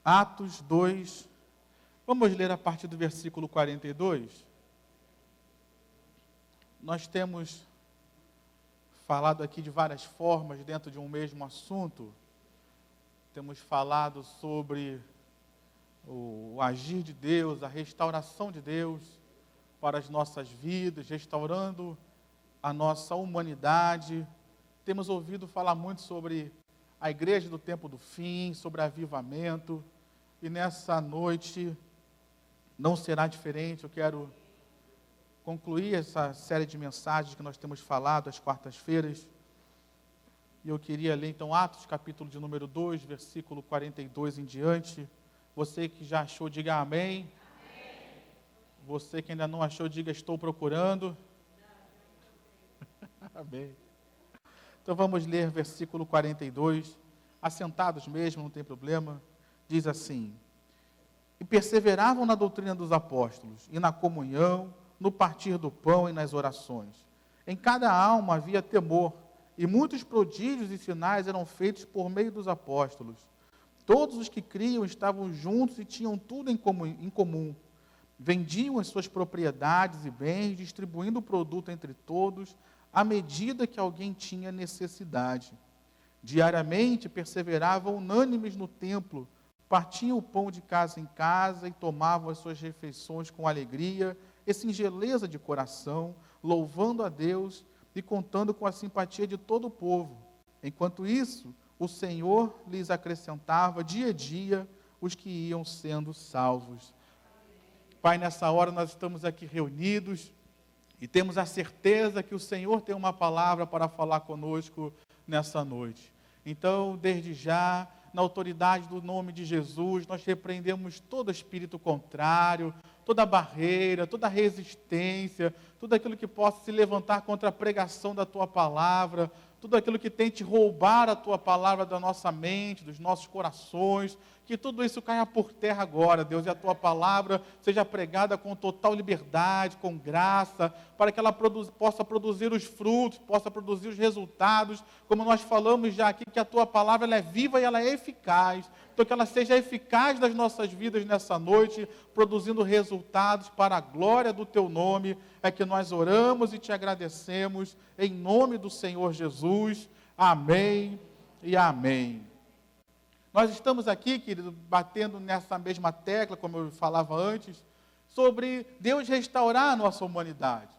Atos 2, vamos ler a partir do versículo 42. Nós temos falado aqui de várias formas dentro de um mesmo assunto. Temos falado sobre o agir de Deus, a restauração de Deus para as nossas vidas, restaurando a nossa humanidade. Temos ouvido falar muito sobre a igreja do tempo do fim, sobre avivamento, e nessa noite não será diferente. Eu quero concluir essa série de mensagens que nós temos falado às quartas-feiras, e eu queria ler então Atos capítulo de número 2, versículo 42 em diante. Você que já achou, diga amém. Amém. Você que ainda não achou, diga estou procurando. Amém. Então vamos ler versículo 42, assentados mesmo, não tem problema. Diz assim: e perseveravam na doutrina dos apóstolos, e na comunhão, no partir do pão e nas orações. Em cada alma havia temor, e muitos prodígios e sinais eram feitos por meio dos apóstolos. Todos os que criam estavam juntos e tinham tudo em comum. Vendiam as suas propriedades e bens, distribuindo o produto entre todos, à medida que alguém tinha necessidade. Diariamente perseveravam unânimes no templo, partiam o pão de casa em casa e tomavam as suas refeições com alegria e singeleza de coração, louvando a Deus e contando com a simpatia de todo o povo. Enquanto isso, o Senhor lhes acrescentava dia a dia os que iam sendo salvos. Pai, nessa hora nós estamos aqui reunidos e temos a certeza que o Senhor tem uma palavra para falar conosco nessa noite. Então, desde já, na autoridade do nome de Jesus, nós repreendemos todo espírito contrário, toda barreira, toda resistência, tudo aquilo que possa se levantar contra a pregação da Tua palavra, tudo aquilo que tente roubar a Tua palavra da nossa mente, dos nossos corações, que tudo isso caia por terra agora, Deus, e a Tua palavra seja pregada com total liberdade, com graça, para que ela possa produzir os frutos, possa produzir os resultados, como nós falamos já aqui, que a Tua palavra ela é viva e ela é eficaz, então que ela seja eficaz nas nossas vidas nessa noite, produzindo resultados para a glória do Teu nome. É que nós oramos e Te agradecemos, em nome do Senhor Jesus. Amém e amém. Nós estamos aqui, querido, batendo nessa mesma tecla, como eu falava antes, sobre Deus restaurar a nossa humanidade.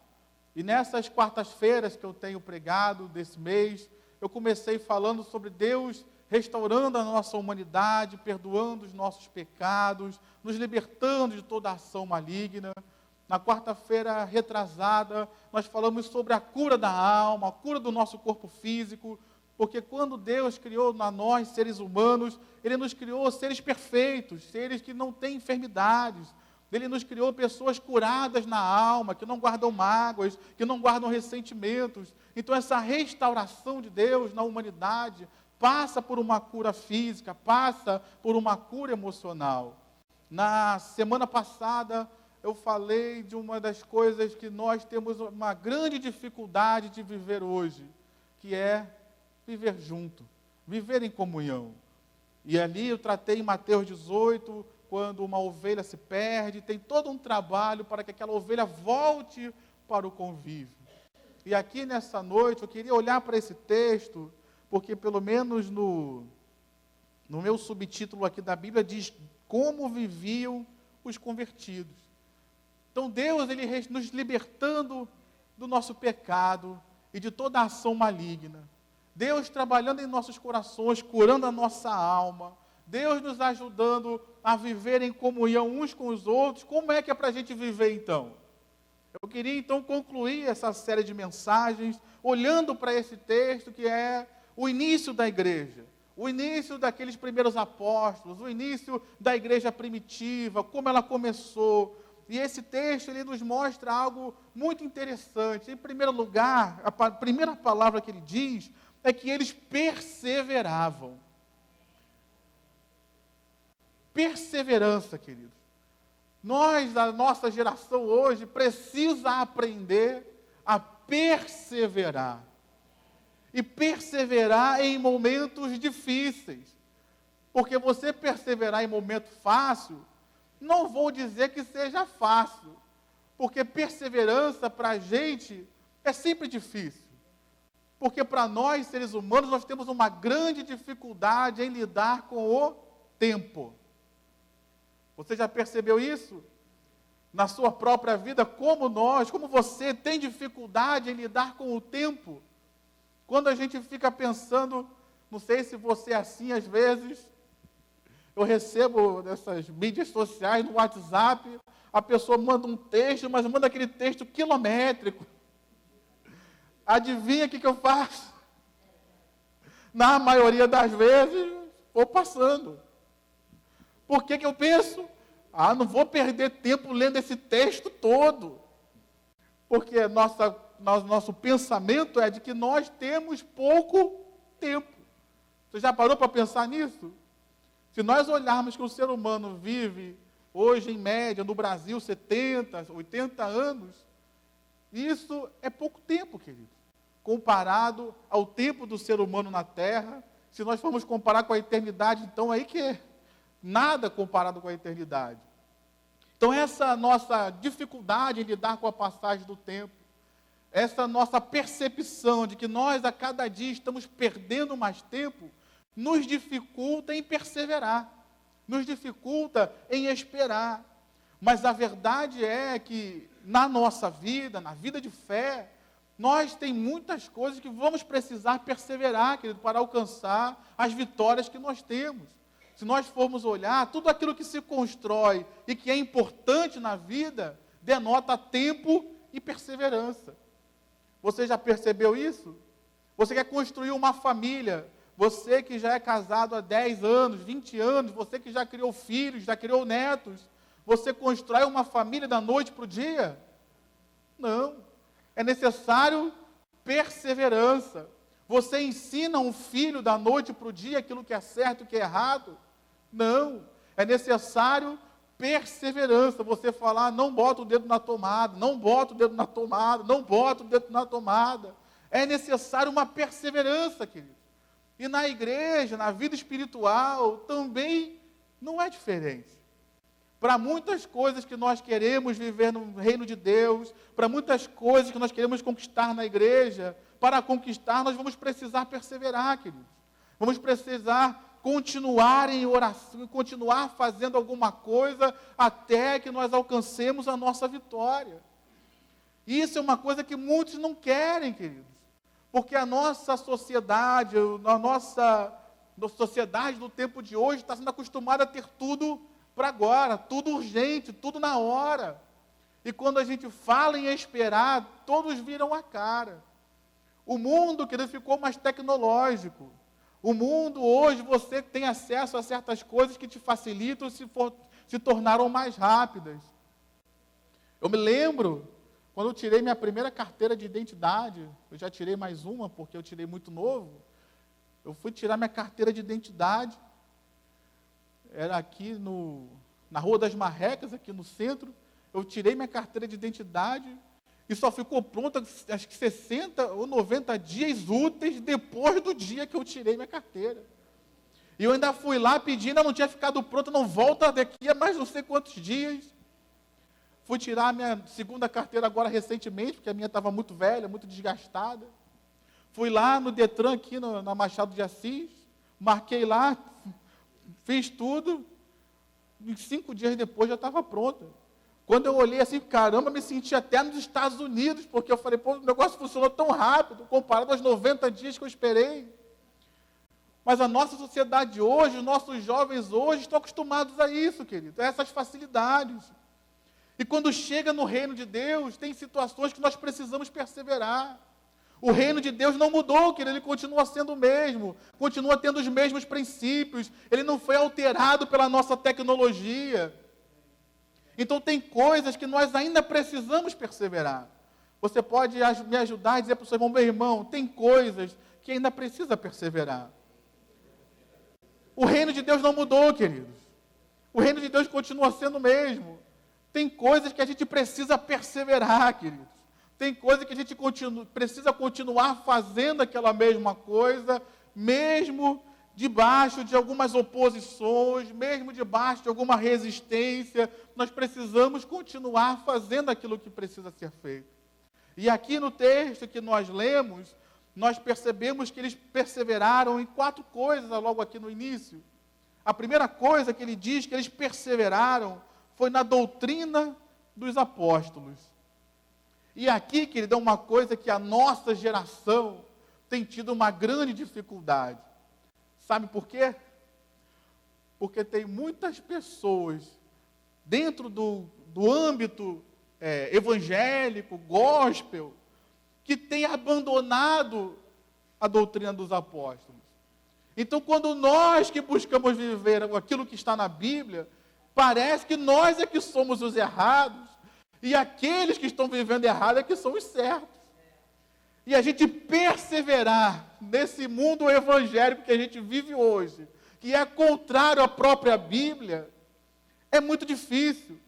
E nessas quartas-feiras que eu tenho pregado desse mês, eu comecei falando sobre Deus restaurando a nossa humanidade, perdoando os nossos pecados, nos libertando de toda ação maligna. Na quarta-feira retrasada, nós falamos sobre a cura da alma, a cura do nosso corpo físico, porque quando Deus criou nós, seres humanos, Ele nos criou seres perfeitos, seres que não têm enfermidades. Ele nos criou pessoas curadas na alma, que não guardam mágoas, que não guardam ressentimentos. Então essa restauração de Deus na humanidade passa por uma cura física, passa por uma cura emocional. Na semana passada, eu falei de uma das coisas que nós temos uma grande dificuldade de viver hoje, que é viver junto, viver em comunhão. E ali eu tratei em Mateus 18, quando uma ovelha se perde, tem todo um trabalho para que aquela ovelha volte para o convívio. E aqui nessa noite eu queria olhar para esse texto, porque pelo menos no meu subtítulo aqui da Bíblia diz como viviam os convertidos. Então Deus, Ele nos libertando do nosso pecado e de toda a ação maligna. Deus trabalhando em nossos corações, curando a nossa alma. Deus nos ajudando a viver em comunhão uns com os outros. Como é que é para a gente viver então? Eu queria então concluir essa série de mensagens olhando para esse texto que é o início da igreja. O início daqueles primeiros apóstolos, o início da igreja primitiva, como ela começou. E esse texto ele nos mostra algo muito interessante. Em primeiro lugar, a primeira palavra que ele diz é que eles perseveravam. Perseverança, queridos. Nós, a nossa geração hoje, precisa aprender a perseverar. E perseverar em momentos difíceis. Porque você perseverar em momento fácil, não vou dizer que seja fácil, porque perseverança para a gente é sempre difícil. Porque para nós, seres humanos, nós temos uma grande dificuldade em lidar com o tempo. Você já percebeu isso? Na sua própria vida, como você tem dificuldade em lidar com o tempo? Quando a gente fica pensando, não sei se você é assim às vezes, eu recebo nessas mídias sociais, no WhatsApp, a pessoa manda um texto, mas manda aquele texto quilométrico. Adivinha o que eu faço? Na maioria das vezes, vou passando. Por que eu penso? Não vou perder tempo lendo esse texto todo. Porque nosso pensamento é de que nós temos pouco tempo. Você já parou para pensar nisso? Se nós olharmos que o ser humano vive, hoje em média, no Brasil, 70, 80 anos, isso é pouco tempo, querido. Comparado ao tempo do ser humano na Terra, se nós formos comparar com a eternidade, então aí que é nada comparado com a eternidade. Então essa nossa dificuldade em lidar com a passagem do tempo, essa nossa percepção de que nós a cada dia estamos perdendo mais tempo, nos dificulta em perseverar, nos dificulta em esperar. Mas a verdade é que na nossa vida, na vida de fé, nós tem muitas coisas que vamos precisar perseverar, querido, para alcançar as vitórias que nós temos. Se nós formos olhar, tudo aquilo que se constrói e que é importante na vida, denota tempo e perseverança. Você já percebeu isso? Você quer construir uma família, você que já é casado há 10 anos, 20 anos, você que já criou filhos, já criou netos, você constrói uma família da noite para o dia? Não. É necessário perseverança. Você ensina um filho da noite para o dia aquilo que é certo e o que é errado? Não. É necessário perseverança. Você falar, não bota o dedo na tomada, não bota o dedo na tomada, não bota o dedo na tomada. É necessário uma perseverança, querido. E na igreja, na vida espiritual, também não é diferente. Para muitas coisas que nós queremos viver no reino de Deus, para muitas coisas que nós queremos conquistar na igreja, para conquistar nós vamos precisar perseverar, queridos. Vamos precisar continuar em oração, continuar fazendo alguma coisa até que nós alcancemos a nossa vitória. Isso é uma coisa que muitos não querem, queridos. Porque a nossa sociedade, sociedade do tempo de hoje está sendo acostumada a ter tudo para agora, tudo urgente, tudo na hora. E quando a gente fala em esperar, todos viram a cara. O mundo, querido, ficou mais tecnológico. O mundo hoje, você tem acesso a certas coisas que te facilitam, se tornaram mais rápidas. Eu me lembro, quando eu tirei minha primeira carteira de identidade, eu já tirei mais uma, porque eu tirei muito novo, eu fui tirar minha carteira de identidade, era aqui na Rua das Marrecas, aqui no centro, eu tirei minha carteira de identidade, e só ficou pronta, acho que 60 ou 90 dias úteis depois do dia que eu tirei minha carteira. E eu ainda fui lá pedir, ainda não tinha ficado pronta, não volta daqui a mais não sei quantos dias. Fui tirar a minha segunda carteira agora recentemente, porque a minha estava muito velha, muito desgastada. Fui lá no Detran, aqui na Machado de Assis, marquei lá, fiz tudo, e 5 dias depois já estava pronta. Quando eu olhei assim, caramba, me senti até nos Estados Unidos, porque eu falei, o negócio funcionou tão rápido, comparado aos 90 dias que eu esperei. Mas a nossa sociedade hoje, os nossos jovens hoje, estão acostumados a isso, querido, a essas facilidades. E quando chega no reino de Deus, tem situações que nós precisamos perseverar. O reino de Deus não mudou, querido, ele continua sendo o mesmo, continua tendo os mesmos princípios, ele não foi alterado pela nossa tecnologia. Então tem coisas que nós ainda precisamos perseverar. Você pode me ajudar e dizer para o seu irmão, meu irmão, tem coisas que ainda precisa perseverar. O reino de Deus não mudou, queridos. O reino de Deus continua sendo o mesmo. Tem coisas que a gente precisa perseverar, queridos. Tem coisas que a gente precisa continuar fazendo aquela mesma coisa, mesmo debaixo de algumas oposições, mesmo debaixo de alguma resistência, nós precisamos continuar fazendo aquilo que precisa ser feito. E aqui no texto que nós lemos, nós percebemos que eles perseveraram em 4 coisas logo aqui no início. A primeira coisa que ele diz que eles perseveraram foi na doutrina dos apóstolos. E aqui, querido, é uma coisa que a nossa geração tem tido uma grande dificuldade. Sabe por quê? Porque tem muitas pessoas dentro do âmbito evangélico, gospel, que têm abandonado a doutrina dos apóstolos. Então, quando nós que buscamos viver aquilo que está na Bíblia, parece que nós é que somos os errados, e aqueles que estão vivendo errado é que são os certos. E a gente perseverar nesse mundo evangélico que a gente vive hoje, que é contrário à própria Bíblia, é muito difícil.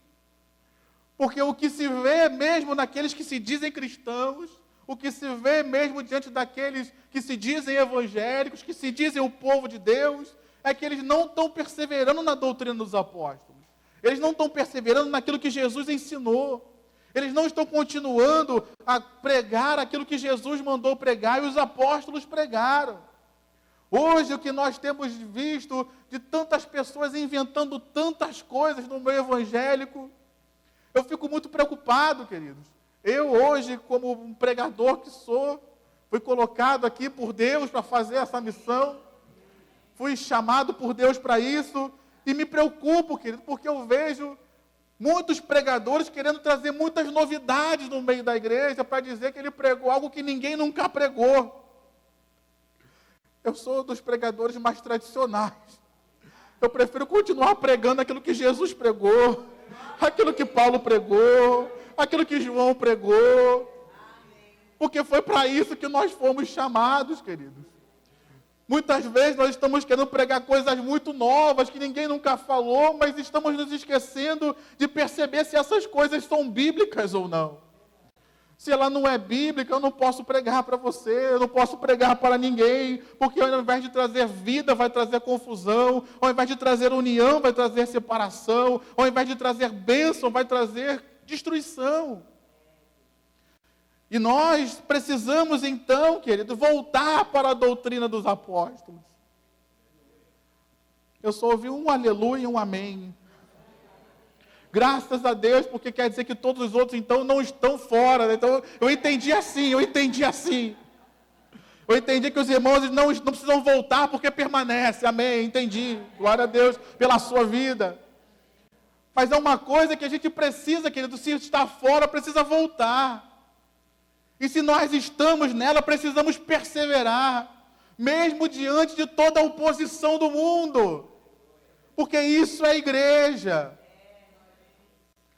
Porque o que se vê mesmo naqueles que se dizem cristãos, o que se vê mesmo diante daqueles que se dizem evangélicos, que se dizem o povo de Deus, é que eles não estão perseverando na doutrina dos apóstolos. Eles não estão perseverando naquilo que Jesus ensinou. Eles não estão continuando a pregar aquilo que Jesus mandou pregar e os apóstolos pregaram. Hoje, o que nós temos visto de tantas pessoas inventando tantas coisas no meio evangélico, eu fico muito preocupado, queridos. Eu hoje, como um pregador que sou, fui colocado aqui por Deus para fazer essa missão, fui chamado por Deus para isso, e me preocupo, querido, porque eu vejo muitos pregadores querendo trazer muitas novidades no meio da igreja para dizer que ele pregou algo que ninguém nunca pregou. Eu sou dos pregadores mais tradicionais. Eu prefiro continuar pregando aquilo que Jesus pregou, aquilo que Paulo pregou, aquilo que João pregou. Porque foi para isso que nós fomos chamados, queridos. Muitas vezes nós estamos querendo pregar coisas muito novas que ninguém nunca falou, mas estamos nos esquecendo de perceber se essas coisas são bíblicas ou não. Se ela não é bíblica, eu não posso pregar para você, eu não posso pregar para ninguém, porque ao invés de trazer vida, vai trazer confusão, ao invés de trazer união, vai trazer separação, ao invés de trazer bênção, vai trazer destruição. E nós precisamos então, querido, voltar para a doutrina dos apóstolos. Eu só ouvi um aleluia e um amém. Graças a Deus, porque quer dizer que todos os outros então não estão fora. Então eu entendi assim. Eu entendi que os irmãos não precisam voltar porque permanece. Amém, entendi. Glória a Deus pela sua vida. Mas é uma coisa que a gente precisa, querido, se está fora, precisa voltar. E se nós estamos nela, precisamos perseverar, mesmo diante de toda a oposição do mundo, porque isso é igreja.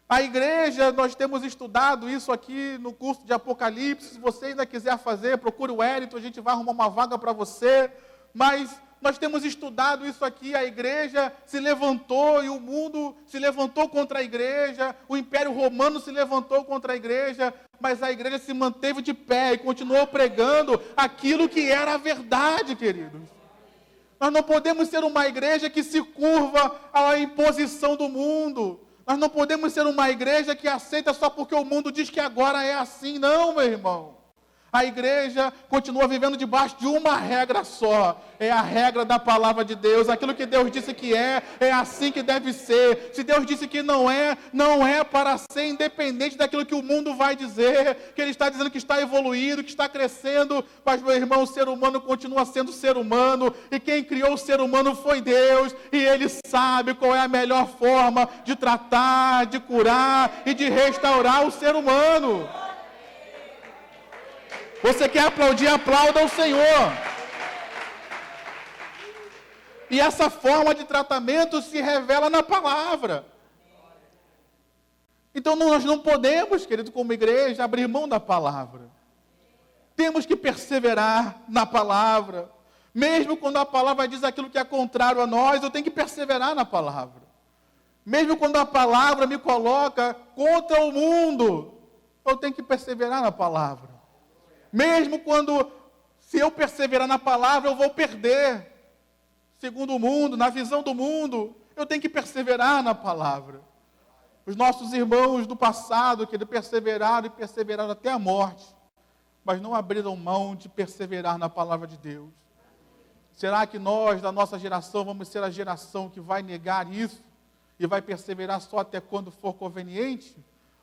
A igreja, nós temos estudado isso aqui no curso de Apocalipse. Se você ainda quiser fazer, procure o Wellington, a gente vai arrumar uma vaga para você, mas nós temos estudado isso aqui, a igreja se levantou e o mundo se levantou contra a igreja, o Império Romano se levantou contra a igreja, mas a igreja se manteve de pé e continuou pregando aquilo que era a verdade, queridos. Nós não podemos ser uma igreja que se curva à imposição do mundo. Nós não podemos ser uma igreja que aceita só porque o mundo diz que agora é assim. Não, meu irmão. A igreja continua vivendo debaixo de uma regra só, é a regra da palavra de Deus. Aquilo que Deus disse que é assim que deve ser. Se Deus disse que não é para ser, independente daquilo que o mundo vai dizer, que Ele está dizendo que está evoluindo, que está crescendo, mas, meu irmão, o ser humano continua sendo ser humano, e quem criou o ser humano foi Deus, e Ele sabe qual é a melhor forma de tratar, de curar e de restaurar o ser humano. Você quer aplaudir, aplauda o Senhor. E essa forma de tratamento se revela na palavra. Então nós não podemos, querido, como igreja, abrir mão da palavra. Temos que perseverar na palavra. Mesmo quando a palavra diz aquilo que é contrário a nós, eu tenho que perseverar na palavra. Mesmo quando a palavra me coloca contra o mundo, eu tenho que perseverar na palavra. Mesmo quando, se eu perseverar na palavra, eu vou perder. segundo o mundo, na visão do mundo. Eu tenho que perseverar na palavra. Os nossos irmãos do passado, que perseveraram e perseveraram até a morte, mas não abriram mão de perseverar na palavra de Deus. Será que nós, da nossa geração, vamos ser a geração que vai negar isso e vai perseverar só até quando for conveniente?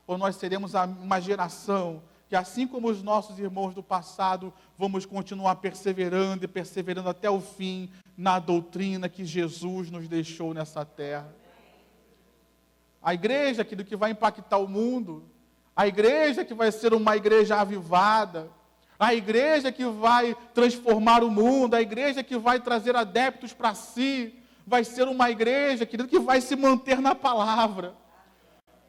Ou nós seremos uma geração que, assim como os nossos irmãos do passado, vamos continuar perseverando e perseverando até o fim na doutrina que Jesus nos deixou nessa terra? A igreja que vai impactar o mundo, a igreja que vai ser uma igreja avivada, a igreja que vai transformar o mundo, a igreja que vai trazer adeptos para si, vai ser uma igreja, querido, que vai se manter na palavra.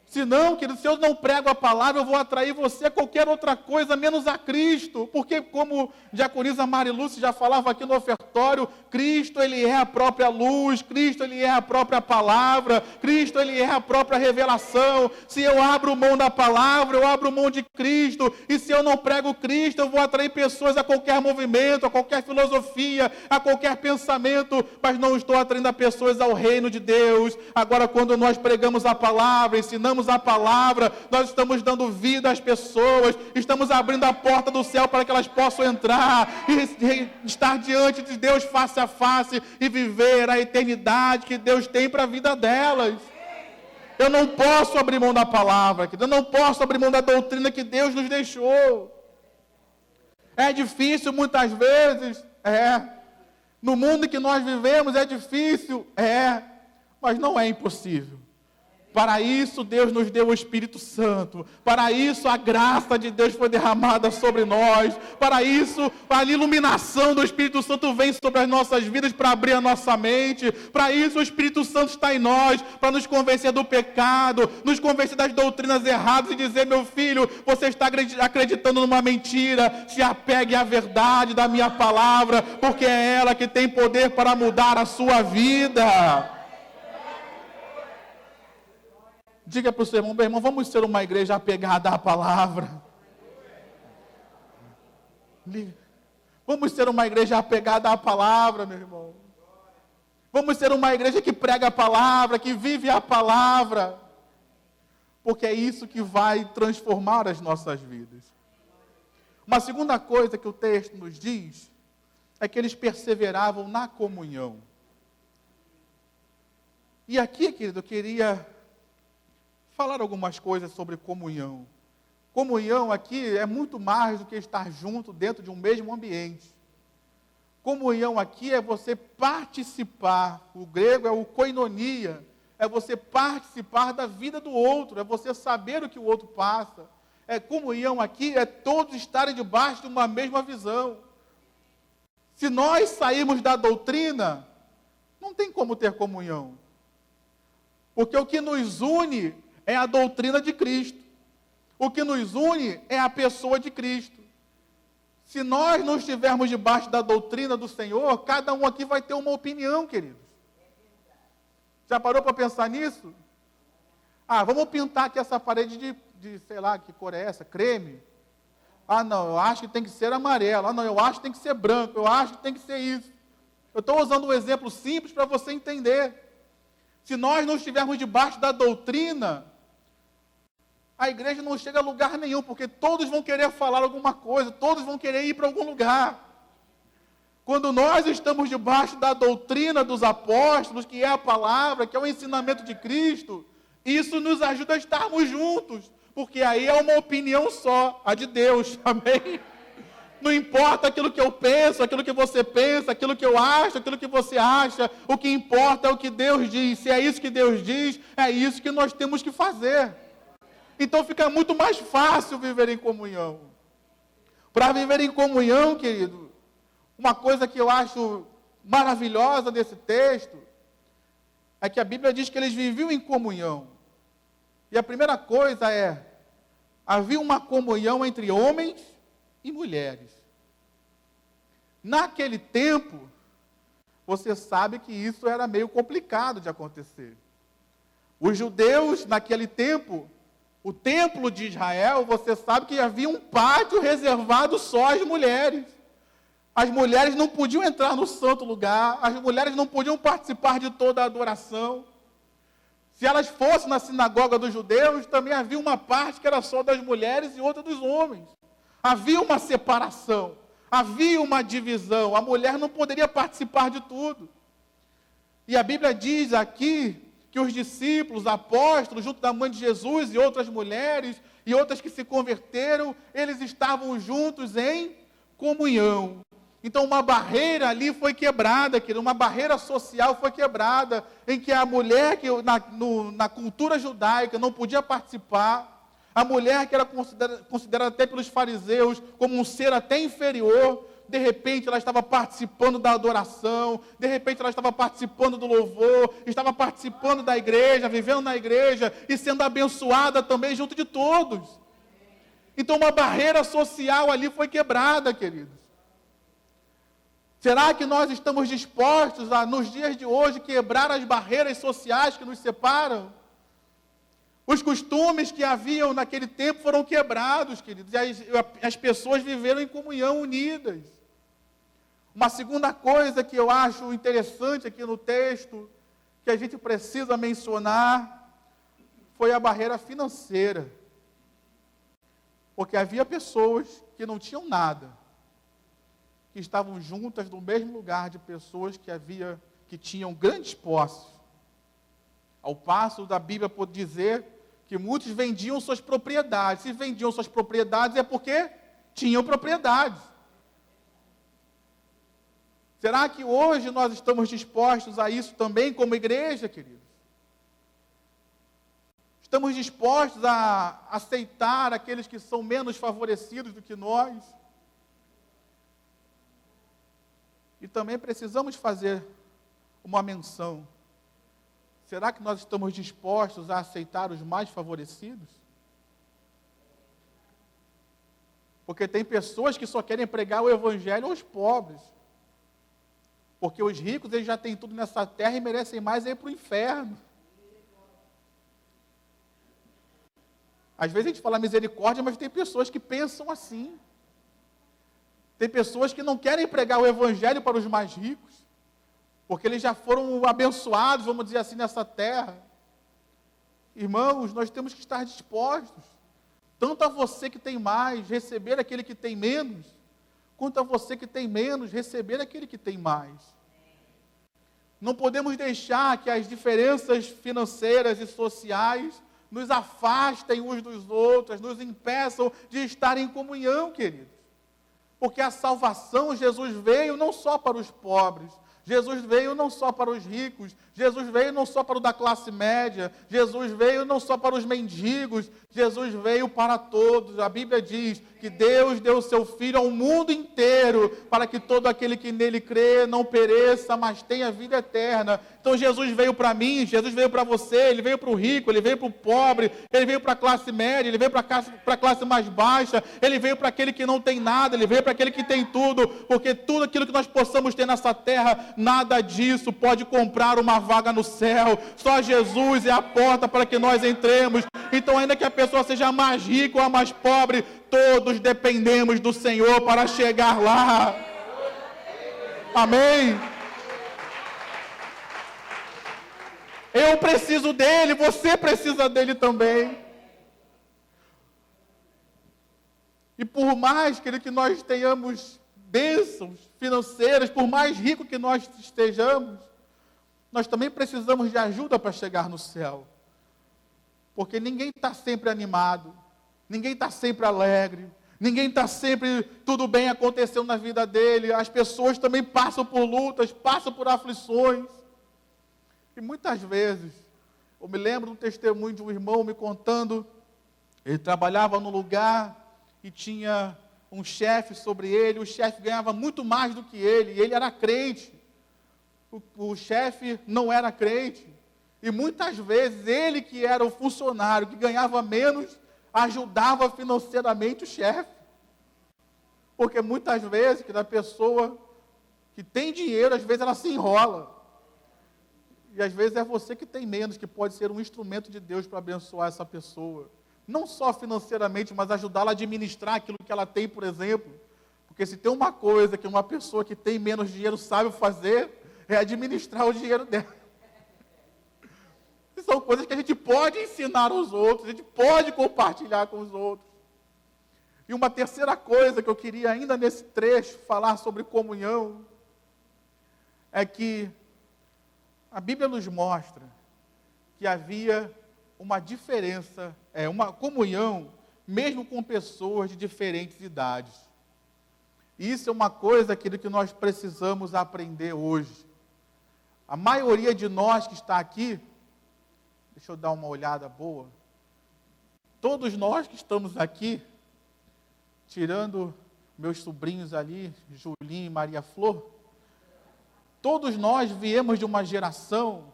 Se não, querido, se eu não prego a palavra, eu vou atrair você a qualquer outra coisa, menos a Cristo. Porque, como diaconisa Marilúcia já falava aqui no ofertório, Cristo, Ele é a própria luz, Cristo, Ele é a própria palavra, Cristo, Ele é a própria revelação. Se eu abro mão da palavra, eu abro mão de Cristo. E se eu não prego Cristo, eu vou atrair pessoas a qualquer movimento, a qualquer filosofia, a qualquer pensamento, mas não estou atraindo pessoas ao reino de Deus. Agora, quando nós pregamos a palavra, ensinamos a palavra, nós estamos dando vida às pessoas, estamos abrindo a porta do céu para que elas possam entrar e estar diante de Deus face a face e viver a eternidade que Deus tem para a vida delas. Eu não posso abrir mão da palavra, eu não posso abrir mão da doutrina que Deus nos deixou. É difícil muitas vezes, no mundo que nós vivemos é difícil, mas não é impossível. Para isso Deus nos deu o Espírito Santo, para isso a graça de Deus foi derramada sobre nós, para isso a iluminação do Espírito Santo vem sobre as nossas vidas para abrir a nossa mente, para isso o Espírito Santo está em nós, para nos convencer do pecado, nos convencer das doutrinas erradas e dizer: meu filho, você está acreditando numa mentira, se apegue à verdade da minha palavra, porque é ela que tem poder para mudar a sua vida. Diga para o seu irmão: meu irmão, vamos ser uma igreja apegada à palavra. Vamos ser uma igreja apegada à palavra, meu irmão. Vamos ser uma igreja que prega a palavra, que vive a palavra. Porque é isso que vai transformar as nossas vidas. Uma segunda coisa que o texto nos diz é que eles perseveravam na comunhão. E aqui, querido, eu queria falar algumas coisas sobre comunhão. Comunhão aqui é muito mais do que estar junto dentro de um mesmo ambiente. Comunhão aqui é você participar, o grego é o koinonia, é você participar da vida do outro, é você saber o que o outro passa. Comunhão aqui é todos estarem debaixo de uma mesma visão. Se nós sairmos da doutrina, não tem como ter comunhão. Porque o que nos une é a doutrina de Cristo. O que nos une é a pessoa de Cristo. Se nós não estivermos debaixo da doutrina do Senhor, cada um aqui vai ter uma opinião, queridos. Já parou para pensar nisso? Vamos pintar aqui essa parede de sei lá, que cor é essa? Creme? Não, eu acho que tem que ser amarelo. Não, eu acho que tem que ser branco. Eu acho que tem que ser isso. Eu estou usando um exemplo simples para você entender. Se nós não estivermos debaixo da doutrina, a igreja não chega a lugar nenhum, porque todos vão querer falar alguma coisa, todos vão querer ir para algum lugar. Quando nós estamos debaixo da doutrina dos apóstolos, que é a palavra, que é o ensinamento de Cristo, isso nos ajuda a estarmos juntos, porque aí é uma opinião só, a de Deus, amém? Não importa aquilo que eu penso, aquilo que você pensa, aquilo que eu acho, aquilo que você acha, o que importa é o que Deus diz. Se é isso que Deus diz, é isso que nós temos que fazer. Então fica muito mais fácil viver em comunhão. Para viver em comunhão, querido, uma coisa que eu acho maravilhosa desse texto, é que a Bíblia diz que eles viviam em comunhão. E a primeira coisa havia uma comunhão entre homens e mulheres. Naquele tempo, você sabe que isso era meio complicado de acontecer. Os judeus, naquele tempo, o templo de Israel, você sabe que havia um pátio reservado só às mulheres. As mulheres não podiam entrar no santo lugar, as mulheres não podiam participar de toda a adoração. Se elas fossem na sinagoga dos judeus, também havia uma parte que era só das mulheres e outra dos homens. Havia uma separação, havia uma divisão, a mulher não poderia participar de tudo. E a Bíblia diz aqui que os discípulos, apóstolos, junto da mãe de Jesus e outras mulheres, e outras que se converteram, eles estavam juntos em comunhão. Então uma barreira ali foi quebrada, querido, uma barreira social foi quebrada, em que a mulher que na cultura judaica não podia participar, a mulher que era considerada até pelos fariseus como um ser até inferior, de repente ela estava participando da adoração, de repente ela estava participando do louvor, estava participando da igreja, vivendo na igreja e sendo abençoada também junto de todos. Então uma barreira social ali foi quebrada, queridos. Será que nós estamos dispostos a, nos dias de hoje, quebrar as barreiras sociais que nos separam? Os costumes que haviam naquele tempo foram quebrados, queridos, e as pessoas viveram em comunhão unidas. Uma segunda coisa que eu acho interessante aqui no texto, que a gente precisa mencionar, foi a barreira financeira. Porque havia pessoas que não tinham nada, que estavam juntas no mesmo lugar de pessoas que tinham grandes posses. Ao passo da Bíblia pode dizer que muitos vendiam suas propriedades. Se vendiam suas propriedades é porque tinham propriedades. Será que hoje nós estamos dispostos a isso também como igreja, queridos? Estamos dispostos a aceitar aqueles que são menos favorecidos do que nós? E também precisamos fazer uma menção. Será que nós estamos dispostos a aceitar os mais favorecidos? Porque tem pessoas que só querem pregar o evangelho aos pobres. Porque os ricos, eles já têm tudo nessa terra e merecem mais ir para o inferno. Às vezes a gente fala misericórdia, mas tem pessoas que pensam assim. Tem pessoas que não querem pregar o evangelho para os mais ricos, porque eles já foram abençoados, vamos dizer assim, nessa terra. Irmãos, nós temos que estar dispostos, tanto a você que tem mais, receber aquele que tem menos, quanto a você que tem menos, receber aquele que tem mais. Não podemos deixar que as diferenças financeiras e sociais nos afastem uns dos outros, nos impeçam de estar em comunhão, queridos. Porque a salvação, Jesus veio não só para os pobres, Jesus veio não só para os ricos, Jesus veio não só para o da classe média, Jesus veio não só para os mendigos, Jesus veio para todos. A Bíblia diz que Deus deu o seu Filho ao mundo inteiro, para que todo aquele que nele crê não pereça, mas tenha vida eterna. Então Jesus veio para mim, Jesus veio para você, Ele veio para o rico, Ele veio para o pobre, Ele veio para a classe média, Ele veio para a classe mais baixa, Ele veio para aquele que não tem nada, Ele veio para aquele que tem tudo, porque tudo aquilo que nós possamos ter nessa terra, nada disso pode comprar uma vaga no céu. Só Jesus é a porta para que nós entremos. Então, ainda que a pessoa seja mais rica ou a mais pobre, todos dependemos do Senhor para chegar lá. Amém? Eu preciso dele, você precisa dele também. E por mais, querido, que nós tenhamos bênçãos financeiras, por mais rico que nós estejamos, nós também precisamos de ajuda para chegar no céu. Porque ninguém está sempre animado, ninguém está sempre alegre, ninguém está sempre tudo bem acontecendo na vida dele. As pessoas também passam por lutas, passam por aflições. E muitas vezes, eu me lembro de um testemunho de um irmão me contando, ele trabalhava num lugar e tinha um chefe sobre ele, o chefe ganhava muito mais do que ele, e ele era crente. O chefe não era crente. E muitas vezes ele, que era o funcionário, que ganhava menos, ajudava financeiramente o chefe. Porque muitas vezes, que a pessoa que tem dinheiro, às vezes ela se enrola. E às vezes é você que tem menos, que pode ser um instrumento de Deus para abençoar essa pessoa. Não só financeiramente, mas ajudá-la a administrar aquilo que ela tem, por exemplo. Porque se tem uma coisa que uma pessoa que tem menos dinheiro sabe fazer, é administrar o dinheiro dela. E são coisas que a gente pode ensinar aos outros, a gente pode compartilhar com os outros. E uma terceira coisa que eu queria ainda nesse trecho falar sobre comunhão, é que a Bíblia nos mostra que havia uma diferença, uma comunhão, mesmo com pessoas de diferentes idades. E isso é uma coisa, querido, que nós precisamos aprender hoje. A maioria de nós que está aqui, deixa eu dar uma olhada boa, todos nós que estamos aqui, tirando meus sobrinhos ali, Julinho e Maria Flor, todos nós viemos de uma geração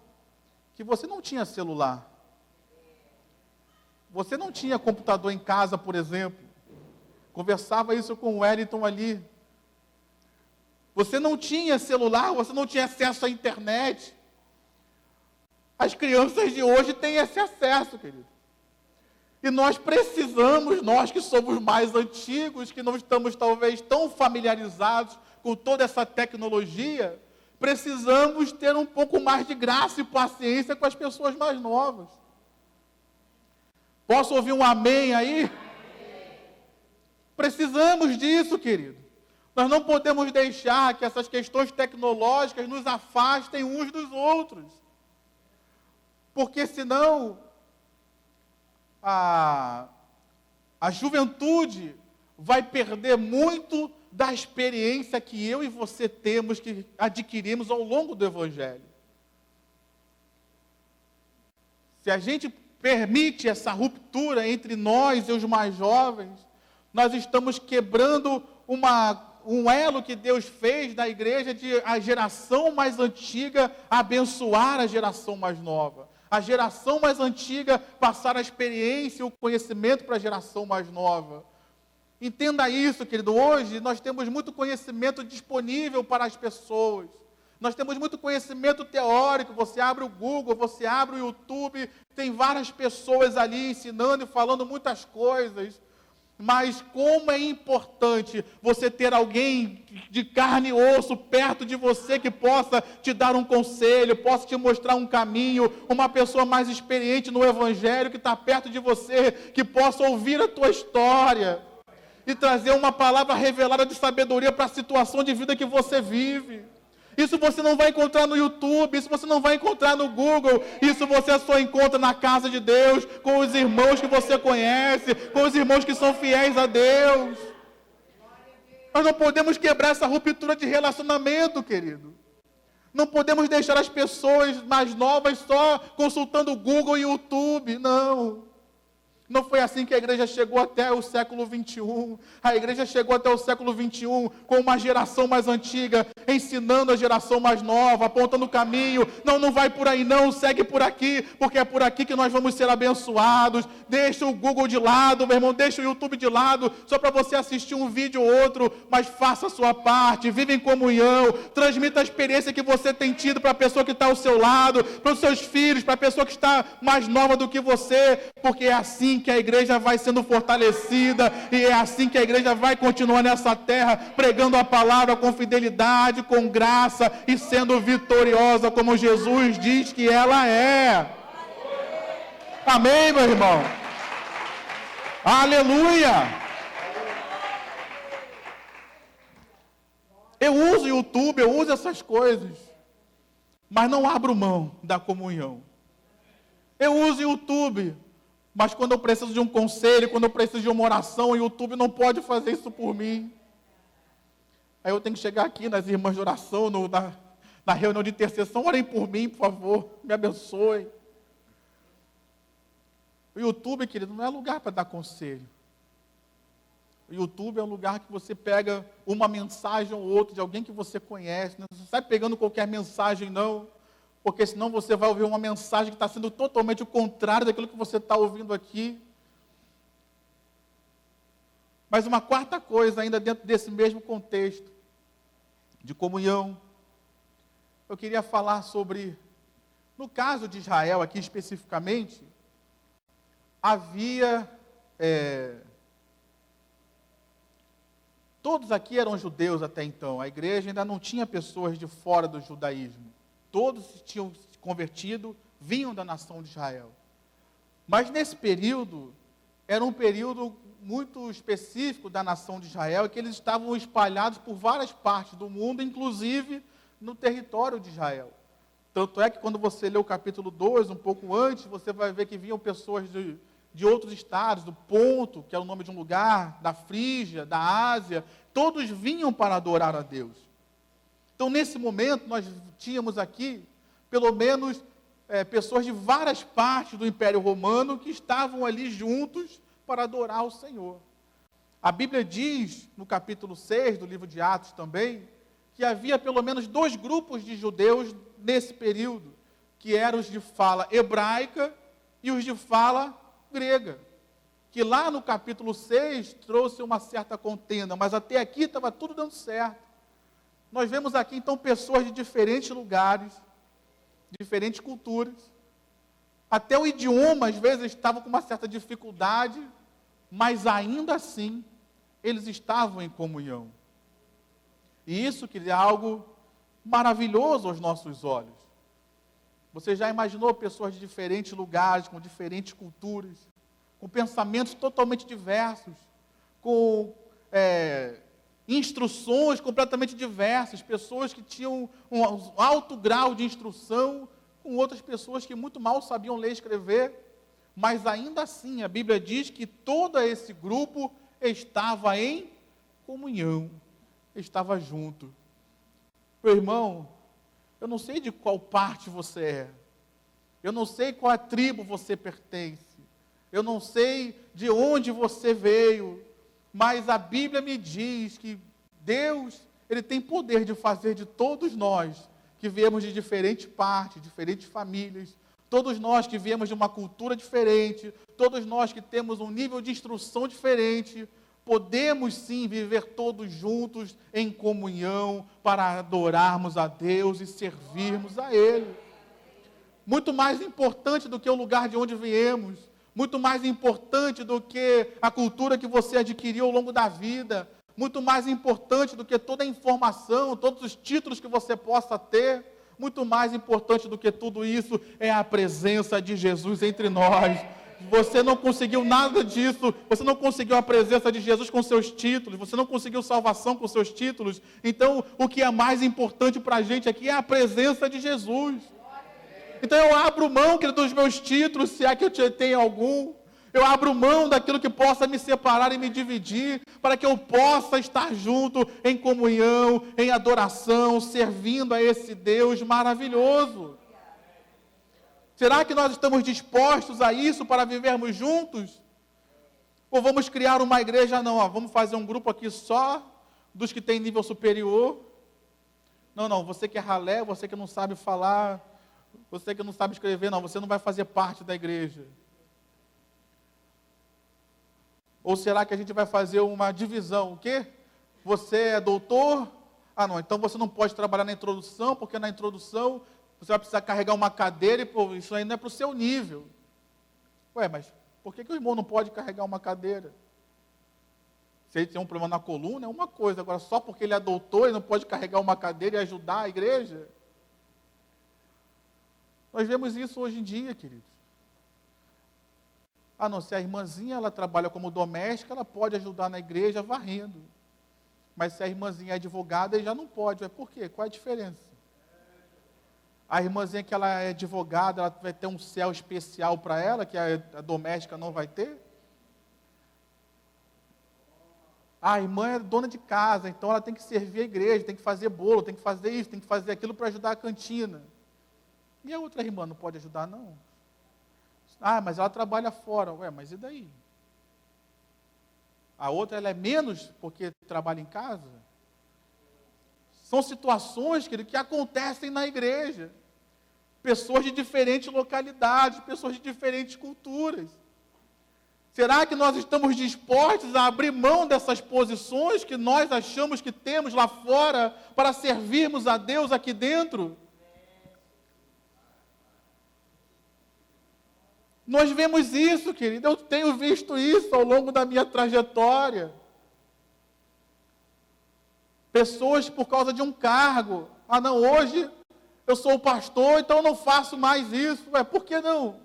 que você não tinha celular. Você não tinha computador em casa, por exemplo. Conversava isso com o Wellington ali. Você não tinha celular, você não tinha acesso à internet. As crianças de hoje têm esse acesso, querido. E nós precisamos, nós que somos mais antigos, que não estamos talvez tão familiarizados com toda essa tecnologia, precisamos ter um pouco mais de graça e paciência com as pessoas mais novas. Posso ouvir um amém aí? Precisamos disso, querido. Nós não podemos deixar que essas questões tecnológicas nos afastem uns dos outros. Porque senão a juventude vai perder muito da experiência que eu e você temos, que adquirimos ao longo do Evangelho. Se a gente permite essa ruptura entre nós e os mais jovens, nós estamos quebrando um elo que Deus fez da igreja de a geração mais antiga abençoar a geração mais nova. A geração mais antiga passar a experiência e o conhecimento para a geração mais nova. Entenda isso, querido. Hoje nós temos muito conhecimento disponível para as pessoas. Nós temos muito conhecimento teórico. Você abre o Google, você abre o YouTube, tem várias pessoas ali ensinando e falando muitas coisas. Mas como é importante você ter alguém de carne e osso perto de você que possa te dar um conselho, possa te mostrar um caminho, uma pessoa mais experiente no Evangelho que está perto de você, que possa ouvir a tua história e trazer uma palavra revelada de sabedoria para a situação de vida que você vive. Isso você não vai encontrar no YouTube, isso você não vai encontrar no Google, isso você só encontra na casa de Deus, com os irmãos que você conhece, com os irmãos que são fiéis a Deus. Nós não podemos quebrar essa ruptura de relacionamento, querido. Não podemos deixar as pessoas mais novas só consultando o Google e YouTube, não. Não foi assim que a igreja chegou até o século 21. A igreja chegou até o século 21 com uma geração mais antiga, ensinando a geração mais nova, apontando o caminho. Não vai por aí não, segue por aqui, porque é por aqui que nós vamos ser abençoados. Deixa o Google de lado, meu irmão, deixa o YouTube de lado, só para você assistir um vídeo ou outro, mas faça a sua parte, vive em comunhão, transmita a experiência que você tem tido para a pessoa que está ao seu lado, para os seus filhos, para a pessoa que está mais nova do que você, porque é assim que a igreja vai sendo fortalecida, e é assim que a igreja vai continuar nessa terra, pregando a palavra com fidelidade, com graça, e sendo vitoriosa, como Jesus diz que ela é. Amém, meu irmão? Aleluia! Eu uso o YouTube, eu uso essas coisas, mas não abro mão da comunhão. Eu uso o YouTube, mas quando eu preciso de um conselho, quando eu preciso de uma oração, o YouTube não pode fazer isso por mim. Aí eu tenho que chegar aqui nas irmãs de oração, na reunião de intercessão, orem por mim, por favor, me abençoe. O YouTube, querido, não é lugar para dar conselho. O YouTube é um lugar que você pega uma mensagem ou outra de alguém que você conhece. Não sai pegando qualquer mensagem, não. Porque senão você vai ouvir uma mensagem que está sendo totalmente o contrário daquilo que você está ouvindo aqui. Mas uma quarta coisa, ainda dentro desse mesmo contexto de comunhão, eu queria falar sobre, no caso de Israel aqui especificamente, havia Todos aqui eram judeus até então. A igreja ainda não tinha pessoas de fora do judaísmo. Todos tinham se convertido, vinham da nação de Israel. Mas nesse período, era um período muito específico da nação de Israel, que eles estavam espalhados por várias partes do mundo, inclusive no território de Israel. Tanto é que quando você lê o capítulo 2, um pouco antes, você vai ver que vinham pessoas de outros estados, do Ponto, que é o nome de um lugar, da Frígia, da Ásia, todos vinham para adorar a Deus. Então, nesse momento, nós tínhamos aqui, pelo menos, pessoas de várias partes do Império Romano que estavam ali juntos para adorar o Senhor. A Bíblia diz, no capítulo 6 do livro de Atos também, que havia pelo menos 2 grupos de judeus nesse período, que eram os de fala hebraica e os de fala grega. Que lá no capítulo 6 trouxe uma certa contenda, mas até aqui estava tudo dando certo. Nós vemos aqui então pessoas de diferentes lugares, diferentes culturas. Até o idioma, às vezes, estava com uma certa dificuldade, mas ainda assim, eles estavam em comunhão. E isso que é algo maravilhoso aos nossos olhos. Você já imaginou pessoas de diferentes lugares, com diferentes culturas, com pensamentos totalmente diversos, com instruções completamente diversas, pessoas que tinham um alto grau de instrução, com outras pessoas que muito mal sabiam ler e escrever, mas ainda assim a Bíblia diz que todo esse grupo estava em comunhão, estava junto. Meu irmão, eu não sei de qual parte você é, eu não sei qual tribo você pertence, eu não sei de onde você veio, mas a Bíblia me diz que Deus, Ele tem poder de fazer de todos nós, que viemos de diferentes partes, diferentes famílias, todos nós que viemos de uma cultura diferente, todos nós que temos um nível de instrução diferente, podemos sim viver todos juntos em comunhão para adorarmos a Deus e servirmos a Ele. Muito mais importante do que o lugar de onde viemos, muito mais importante do que a cultura que você adquiriu ao longo da vida, muito mais importante do que toda a informação, todos os títulos que você possa ter, muito mais importante do que tudo isso é a presença de Jesus entre nós. Você não conseguiu nada disso, você não conseguiu a presença de Jesus com seus títulos, você não conseguiu salvação com seus títulos, então o que é mais importante para a gente aqui é a presença de Jesus. Então eu abro mão, querido, dos meus títulos, se é que eu tenho algum. Eu abro mão daquilo que possa me separar e me dividir, para que eu possa estar junto em comunhão, em adoração, servindo a esse Deus maravilhoso. Será que nós estamos dispostos a isso para vivermos juntos? Ou vamos criar uma igreja? Não, vamos fazer um grupo aqui só dos que têm nível superior. Não, você que é ralé, você que não sabe falar, você que não sabe escrever, não, você não vai fazer parte da igreja. Ou será que a gente vai fazer uma divisão? O quê? Você é doutor? Não, então você não pode trabalhar na introdução, porque na introdução você vai precisar carregar uma cadeira e isso aí não é para o seu nível. Mas por que o irmão não pode carregar uma cadeira? Se ele tem um problema na coluna, é uma coisa. Agora, só porque ele é doutor, ele não pode carregar uma cadeira e ajudar a igreja? Nós vemos isso hoje em dia, queridos. Não, se a irmãzinha ela trabalha como doméstica, ela pode ajudar na igreja varrendo. Mas se a irmãzinha é advogada, ele já não pode. Por quê? Qual é a diferença? A irmãzinha que ela é advogada, ela vai ter um céu especial para ela, que a doméstica não vai ter? A irmã é dona de casa, então ela tem que servir a igreja, tem que fazer bolo, tem que fazer isso, tem que fazer aquilo para ajudar a cantina. E a outra irmã não pode ajudar, não? Mas ela trabalha fora. Mas e daí? A outra, ela é menos porque trabalha em casa? São situações, querido, que acontecem na igreja. Pessoas de diferentes localidades, pessoas de diferentes culturas. Será que nós estamos dispostos a abrir mão dessas posições que nós achamos que temos lá fora para servirmos a Deus aqui dentro? Nós vemos isso, querido, eu tenho visto isso ao longo da minha trajetória. Pessoas por causa de um cargo. Ah, não, hoje eu sou o pastor, então eu não faço mais isso. Por que não?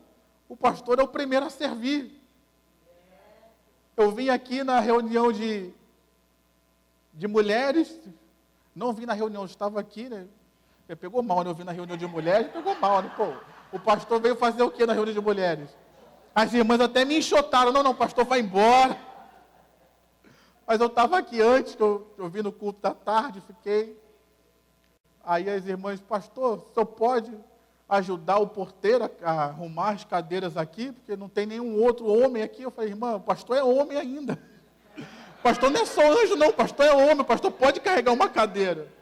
O pastor é o primeiro a servir. Eu vim aqui na reunião de mulheres, não vim na reunião, estava aqui, né? Pegou mal, né? Eu vim na reunião de mulheres, pegou mal, né? Pô, o pastor veio fazer o que na reunião de mulheres? As irmãs até me enxotaram, não, pastor, vai embora. Mas eu estava aqui antes, que eu vim no culto da tarde, fiquei. Aí as irmãs, pastor, o senhor pode ajudar o porteiro a arrumar as cadeiras aqui, porque não tem nenhum outro homem aqui. Eu falei, irmã, o pastor é homem ainda. O pastor não é só anjo, não, o pastor é homem, o pastor pode carregar uma cadeira.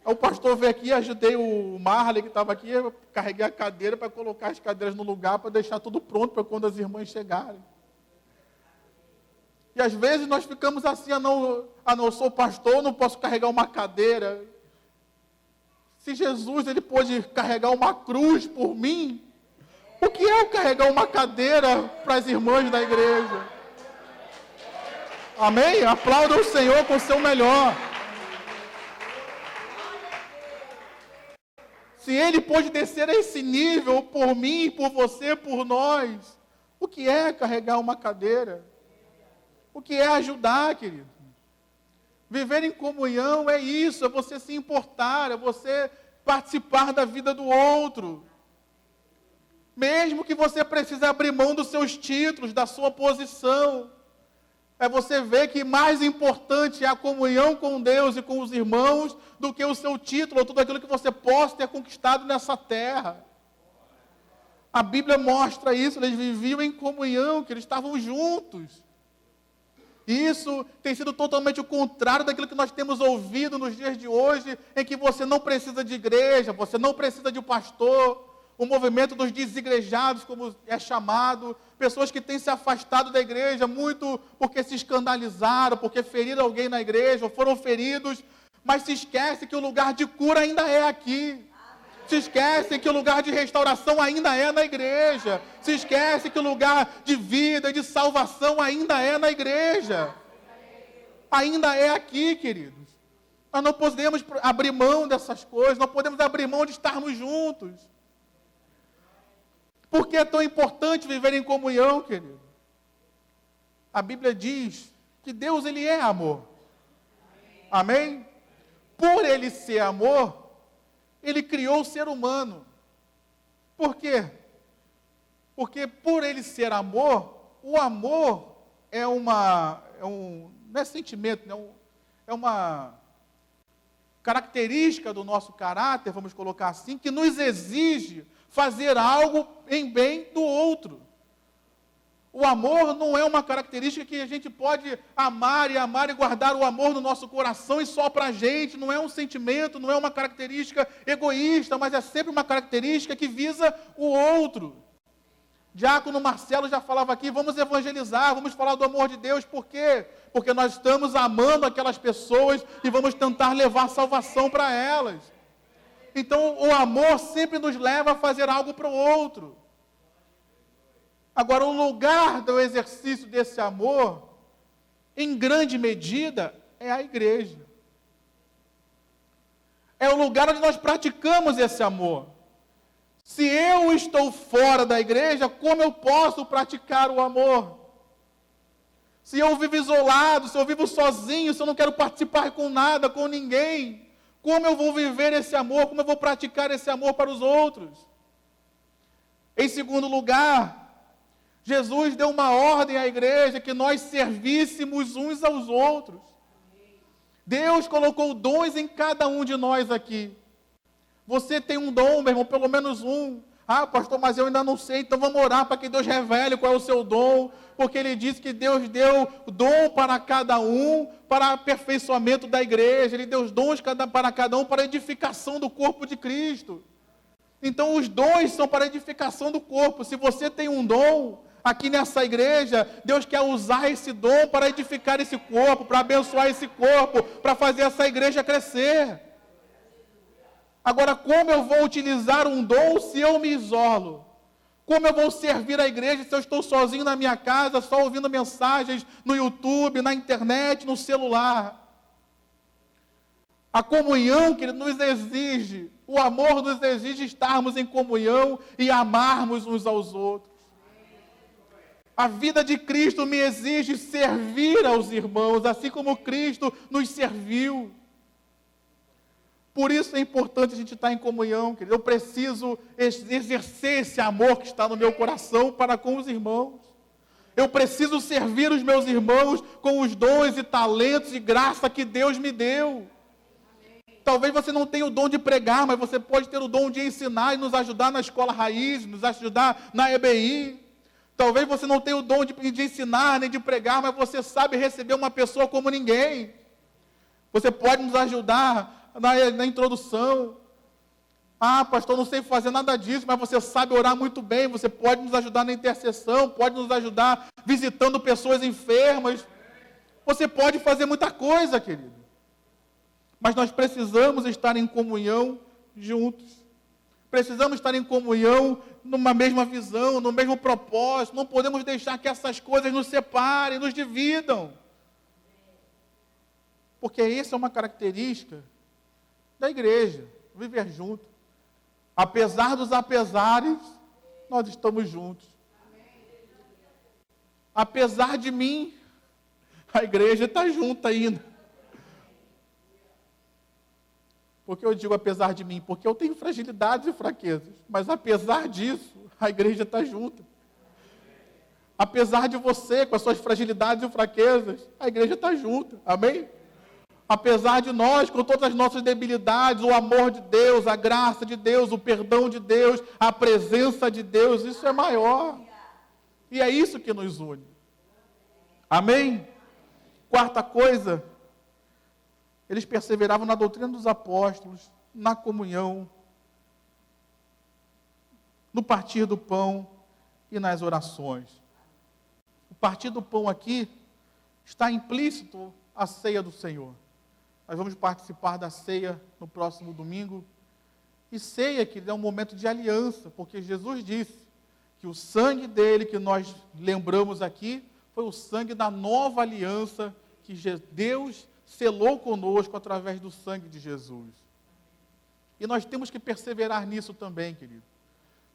Aí o pastor veio aqui, ajudei o Marley que estava aqui, eu carreguei a cadeira para colocar as cadeiras no lugar, para deixar tudo pronto para quando as irmãs chegarem. E às vezes nós ficamos assim, não, eu sou pastor, não posso carregar uma cadeira. Se Jesus ele pôde carregar uma cruz por mim, o que é eu carregar uma cadeira para as irmãs da igreja? Amém? Aplauda o Senhor com o seu melhor. Se Ele pôde descer a esse nível por mim, por você, por nós, o que é carregar uma cadeira? O que é ajudar, querido? Viver em comunhão é isso, é você se importar, é você participar da vida do outro. Mesmo que você precise abrir mão dos seus títulos, da sua posição. É você ver que mais importante é a comunhão com Deus e com os irmãos do que o seu título, ou tudo aquilo que você possa ter conquistado nessa terra. A Bíblia mostra isso, eles viviam em comunhão, que eles estavam juntos. E isso tem sido totalmente o contrário daquilo que nós temos ouvido nos dias de hoje, em que você não precisa de igreja, você não precisa de um pastor, o movimento dos desigrejados, como é chamado, pessoas que têm se afastado da igreja, muito porque se escandalizaram, porque feriram alguém na igreja, ou foram feridos, mas se esquece que o lugar de cura ainda é aqui. Se esquecem que o lugar de restauração ainda é na igreja. Se esquecem que o lugar de vida e de salvação ainda é na igreja. Ainda é aqui, queridos. Nós não podemos abrir mão dessas coisas, não podemos abrir mão de estarmos juntos. Por que é tão importante viver em comunhão, querido? A Bíblia diz que Deus, Ele é amor. Amém? Por Ele ser amor, Ele criou o ser humano. Por quê? Porque por Ele ser amor, o amor não é sentimento, é uma característica do nosso caráter, vamos colocar assim, que nos exige fazer algo em bem do outro. O amor não é uma característica que a gente pode amar e guardar o amor no nosso coração e só para a gente. Não é um sentimento, não é uma característica egoísta, mas é sempre uma característica que visa o outro. Diácono Marcelo já falava aqui, vamos evangelizar, vamos falar do amor de Deus. Por quê? Porque nós estamos amando aquelas pessoas e vamos tentar levar salvação para elas. Então, o amor sempre nos leva a fazer algo para o outro. Agora, o lugar do exercício desse amor, em grande medida, é a igreja. É o lugar onde nós praticamos esse amor. Se eu estou fora da igreja, como eu posso praticar o amor? Se eu vivo isolado, se eu vivo sozinho, se eu não quero participar com nada, com ninguém, como eu vou viver esse amor? Como eu vou praticar esse amor para os outros? Em segundo lugar, Jesus deu uma ordem à igreja que nós servíssemos uns aos outros. Deus colocou dons em cada um de nós aqui. Você tem um dom, meu irmão, pelo menos um. Ah, pastor, mas eu ainda não sei, então vamos orar para que Deus revele qual é o seu dom, porque Ele disse que Deus deu dom para cada um, para aperfeiçoamento da igreja, Ele deu dons para cada um, para a edificação do corpo de Cristo. Então os dons são para a edificação do corpo. Se você tem um dom aqui nessa igreja, Deus quer usar esse dom para edificar esse corpo, para abençoar esse corpo, para fazer essa igreja crescer. Agora, como eu vou utilizar um dom se eu me isolo? Como eu vou servir a igreja se eu estou sozinho na minha casa, só ouvindo mensagens no YouTube, na internet, no celular? A comunhão, querido, nos exige, o amor nos exige estarmos em comunhão e amarmos uns aos outros. A vida de Cristo me exige servir aos irmãos, assim como Cristo nos serviu. Por isso é importante a gente estar em comunhão, querido. Eu preciso exercer esse amor que está no meu coração para com os irmãos. Eu preciso servir os meus irmãos com os dons e talentos e graça que Deus me deu. Talvez você não tenha o dom de pregar, mas você pode ter o dom de ensinar e nos ajudar na escola raiz, nos ajudar na EBI. Talvez você não tenha o dom de ensinar nem de pregar, mas você sabe receber uma pessoa como ninguém. Você pode nos ajudar na introdução. Ah, pastor, não sei fazer nada disso, mas você sabe orar muito bem. Você pode nos ajudar na intercessão, pode nos ajudar visitando pessoas enfermas. Você pode fazer muita coisa, querido. Mas nós precisamos estar em comunhão juntos. Precisamos estar em comunhão, numa mesma visão, no mesmo propósito. Não podemos deixar que essas coisas nos separem, nos dividam. Porque essa é uma característica da igreja, viver junto. Apesar dos apesares, nós estamos juntos. Apesar de mim, a igreja está junta ainda. Por que eu digo apesar de mim? Porque eu tenho fragilidades e fraquezas. Mas apesar disso, a igreja está junta. Apesar de você, com as suas fragilidades e fraquezas, a igreja está junta. Amém? Apesar de nós, com todas as nossas debilidades, o amor de Deus, a graça de Deus, o perdão de Deus, a presença de Deus, isso é maior. E é isso que nos une. Amém? Quarta coisa, eles perseveravam na doutrina dos apóstolos, na comunhão, no partir do pão e nas orações. O partir do pão aqui está implícito a ceia do Senhor. Nós vamos participar da ceia no próximo domingo. E ceia, que é um momento de aliança, porque Jesus disse que o sangue dele, que nós lembramos aqui, foi o sangue da nova aliança que Deus selou conosco através do sangue de Jesus. E nós temos que perseverar nisso também, querido.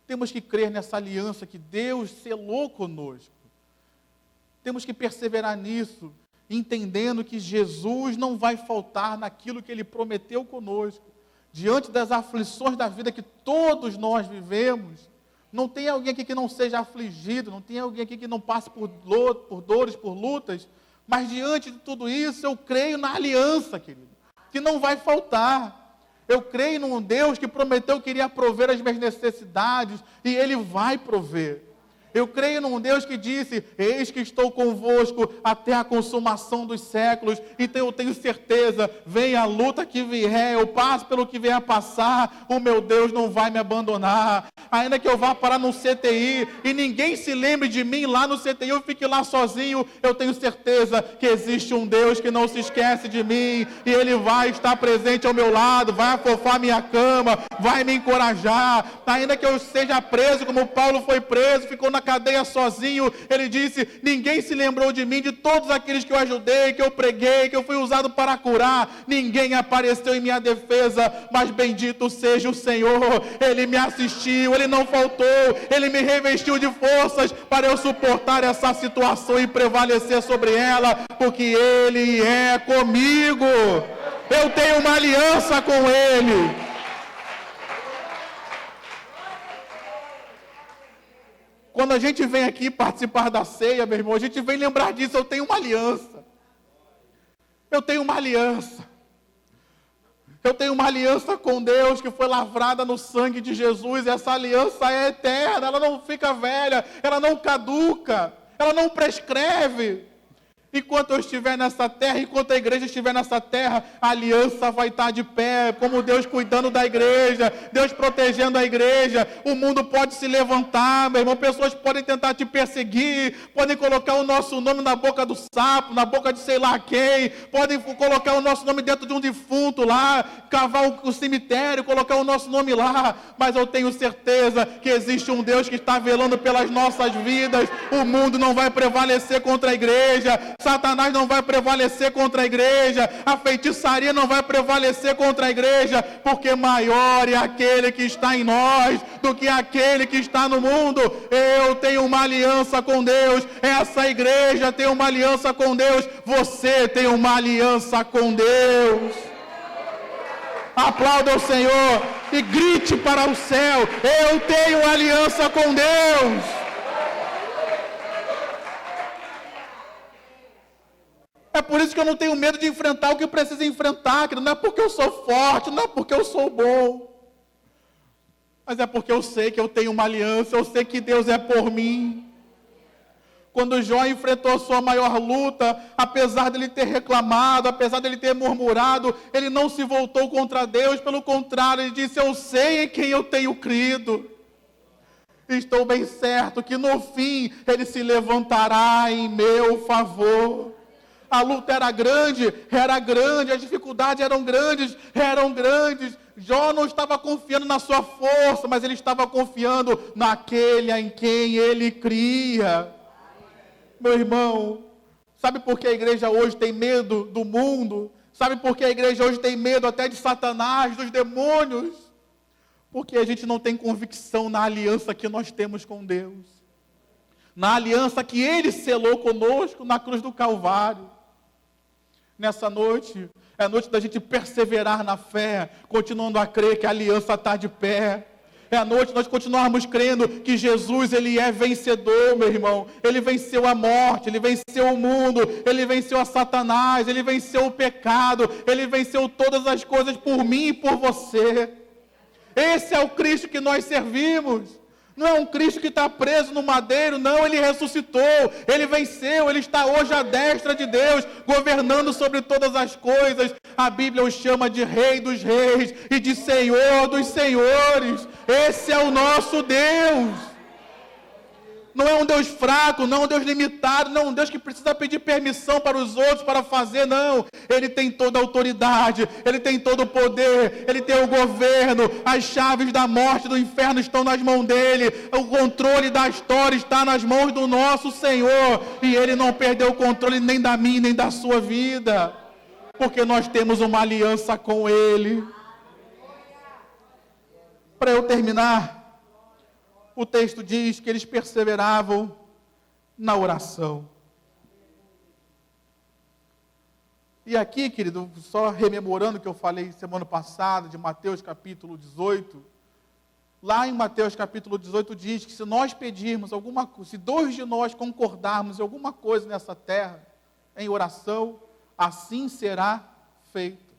Temos que crer nessa aliança que Deus selou conosco. Temos que perseverar nisso, entendendo que Jesus não vai faltar naquilo que Ele prometeu conosco. Diante das aflições da vida que todos nós vivemos, não tem alguém aqui que não seja afligido, não tem alguém aqui que não passe por dores, por lutas, mas diante de tudo isso, eu creio na aliança, querido, que não vai faltar. Eu creio num Deus que prometeu que iria prover as minhas necessidades, e Ele vai prover. Eu creio num Deus que disse, eis que estou convosco até a consumação dos séculos, então eu tenho certeza, venha a luta que vier, eu passo pelo que vier a passar, o meu Deus não vai me abandonar, ainda que eu vá parar num CTI, e ninguém se lembre de mim lá no CTI, eu fique lá sozinho, eu tenho certeza que existe um Deus que não se esquece de mim, e Ele vai estar presente ao meu lado, vai afofar minha cama, vai me encorajar, ainda que eu seja preso, como Paulo foi preso, ficou na cadeia sozinho, ele disse, ninguém se lembrou de mim, de todos aqueles que eu ajudei, que eu preguei, que eu fui usado para curar, ninguém apareceu em minha defesa, mas bendito seja o Senhor, Ele me assistiu, Ele não faltou, Ele me revestiu de forças para eu suportar essa situação e prevalecer sobre ela, porque Ele é comigo, eu tenho uma aliança com Ele. Quando a gente vem aqui participar da ceia, meu irmão, a gente vem lembrar disso, eu tenho uma aliança. Eu tenho uma aliança. Eu tenho uma aliança com Deus que foi lavrada no sangue de Jesus. E essa aliança é eterna, ela não fica velha, ela não caduca, ela não prescreve. Enquanto eu estiver nessa terra, enquanto a igreja estiver nessa terra, a aliança vai estar de pé, como Deus cuidando da igreja, Deus protegendo a igreja. O mundo pode se levantar, meu irmão, pessoas podem tentar te perseguir, podem colocar o nosso nome na boca do sapo, na boca de sei lá quem, podem colocar o nosso nome dentro de um defunto lá, cavar o cemitério, colocar o nosso nome lá, mas eu tenho certeza que existe um Deus que está velando pelas nossas vidas. O mundo não vai prevalecer contra a igreja. Satanás não vai prevalecer contra a igreja, a feitiçaria não vai prevalecer contra a igreja, porque maior é aquele que está em nós do que aquele que está no mundo. Eu tenho uma aliança com Deus, essa igreja tem uma aliança com Deus, você tem uma aliança com Deus. Aplauda o Senhor e grite para o céu: eu tenho aliança com Deus. É por isso que eu não tenho medo de enfrentar o que preciso enfrentar, querido. Não é porque eu sou forte, não é porque eu sou bom, mas é porque eu sei que eu tenho uma aliança, eu sei que Deus é por mim. Quando Jó enfrentou a sua maior luta, apesar dele ter reclamado, apesar dele ter murmurado, ele não se voltou contra Deus, pelo contrário, ele disse: eu sei em quem eu tenho crido. Estou bem certo que no fim ele se levantará em meu favor. A luta era grande, as dificuldades eram grandes. Jó não estava confiando na sua força, mas ele estava confiando naquele em quem ele cria. Meu irmão, sabe por que a igreja hoje tem medo do mundo? Sabe por que a igreja hoje tem medo até de Satanás, dos demônios? Porque a gente não tem convicção na aliança que nós temos com Deus. Na aliança que Ele selou conosco na cruz do Calvário. Nessa noite, é a noite da gente perseverar na fé, continuando a crer que a aliança está de pé. É a noite de nós continuarmos crendo que Jesus, Ele é vencedor, meu irmão. Ele venceu a morte, Ele venceu o mundo, Ele venceu a Satanás, Ele venceu o pecado, Ele venceu todas as coisas por mim e por você. Esse é o Cristo que nós servimos. Não é um Cristo que está preso no madeiro, não, Ele ressuscitou, Ele venceu, Ele está hoje à destra de Deus, governando sobre todas as coisas. A Bíblia o chama de Rei dos Reis e de Senhor dos Senhores. Esse é o nosso Deus. Não é um Deus fraco, não é um Deus limitado, não é um Deus que precisa pedir permissão para os outros para fazer, não. Ele tem toda a autoridade, Ele tem todo o poder, Ele tem o governo, as chaves da morte e do inferno estão nas mãos dEle, o controle da história está nas mãos do nosso Senhor, e Ele não perdeu o controle nem da minha, nem da sua vida, porque nós temos uma aliança com Ele. Para eu terminar, o texto diz que eles perseveravam na oração. E aqui, querido, só rememorando o que eu falei semana passada, de Mateus capítulo 18, lá em Mateus capítulo 18 diz que se nós pedirmos alguma coisa, se dois de nós concordarmos em alguma coisa nessa terra, em oração, assim será feito.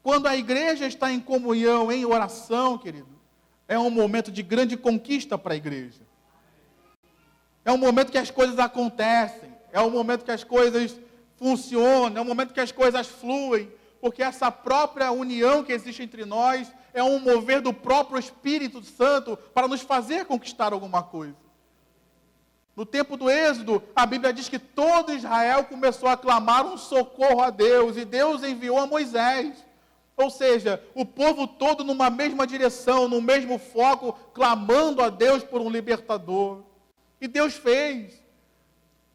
Quando a igreja está em comunhão, em oração, querido, é um momento de grande conquista para a igreja. É um momento que as coisas acontecem. É um momento que as coisas funcionam. É um momento que as coisas fluem. Porque essa própria união que existe entre nós é um mover do próprio Espírito Santo para nos fazer conquistar alguma coisa. No tempo do Êxodo, a Bíblia diz que todo Israel começou a clamar um socorro a Deus. E Deus enviou a Moisés. Ou seja, o povo todo numa mesma direção, no mesmo foco, clamando a Deus por um libertador. E Deus fez.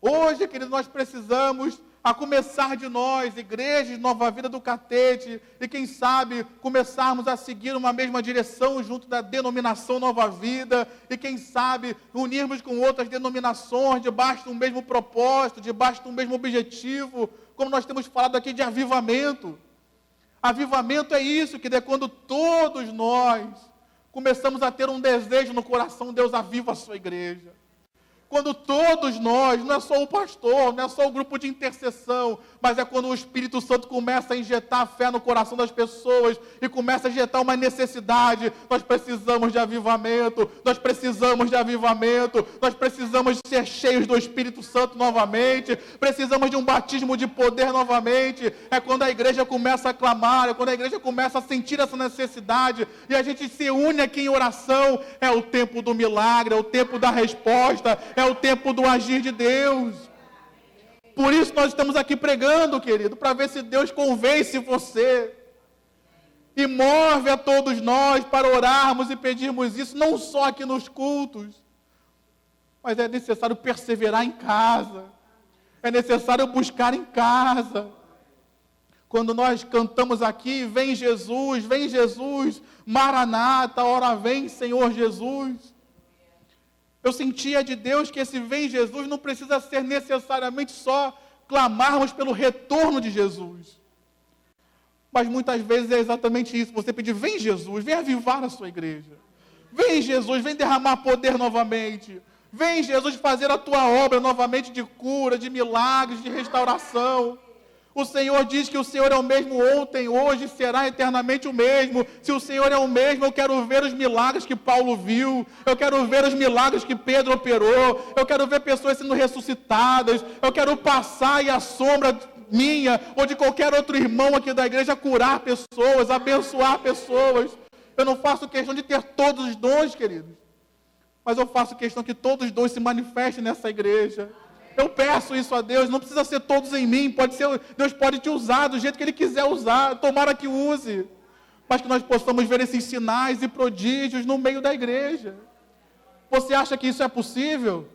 Hoje, queridos, nós precisamos, a começar de nós, igrejas, Nova Vida do Catete, e quem sabe começarmos a seguir uma mesma direção junto da denominação Nova Vida, e quem sabe unirmos com outras denominações, debaixo de um mesmo propósito, debaixo de um mesmo objetivo, como nós temos falado aqui de avivamento. Avivamento é isso, que é quando todos nós começamos a ter um desejo no coração, Deus aviva a sua igreja. Quando todos nós, não é só o pastor, não é só o grupo de intercessão, mas é quando o Espírito Santo começa a injetar fé no coração das pessoas e começa a injetar uma necessidade. Nós precisamos de avivamento, nós precisamos de avivamento, nós precisamos de ser cheios do Espírito Santo novamente, precisamos de um batismo de poder novamente. É quando a igreja começa a clamar, é quando a igreja começa a sentir essa necessidade e a gente se une aqui em oração. É o tempo do milagre, é o tempo da resposta, é o tempo do agir de Deus. Por isso nós estamos aqui pregando, querido, para ver se Deus convence você e move a todos nós para orarmos e pedirmos isso, não só aqui nos cultos, mas é necessário perseverar em casa, é necessário buscar em casa. Quando nós cantamos aqui, vem Jesus, Maranata, ora vem, Senhor Jesus. Eu sentia de Deus que esse vem Jesus não precisa ser necessariamente só clamarmos pelo retorno de Jesus. Mas muitas vezes é exatamente isso, você pedir, vem Jesus, vem avivar a sua igreja. Vem Jesus, vem derramar poder novamente. Vem Jesus fazer a tua obra novamente de cura, de milagres, de restauração. O Senhor diz que o Senhor é o mesmo ontem, hoje, será eternamente o mesmo. Se o Senhor é o mesmo, eu quero ver os milagres que Paulo viu. Eu quero ver os milagres que Pedro operou. Eu quero ver pessoas sendo ressuscitadas. Eu quero passar e a sombra minha ou de qualquer outro irmão aqui da igreja curar pessoas, abençoar pessoas. Eu não faço questão de ter todos os dons, queridos. Mas eu faço questão que todos os dons se manifestem nessa igreja. Eu peço isso a Deus, não precisa ser todos em mim, Deus pode te usar do jeito que Ele quiser usar, tomara que use, mas que nós possamos ver esses sinais e prodígios no meio da igreja. Você acha que isso é possível?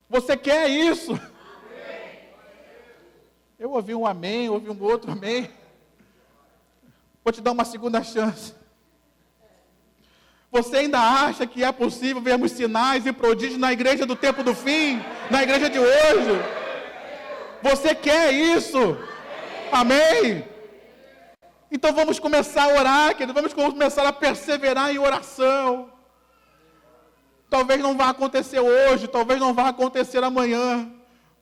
Você quer isso? Eu ouvi um amém, ouvi um outro amém. Vou te dar uma segunda chance. Você ainda acha que é possível vermos sinais e prodígios na igreja do tempo do fim? Na igreja de hoje? Você quer isso? Amém? Então vamos começar a orar, querido. Vamos começar a perseverar em oração. Talvez não vá acontecer hoje, talvez não vá acontecer amanhã.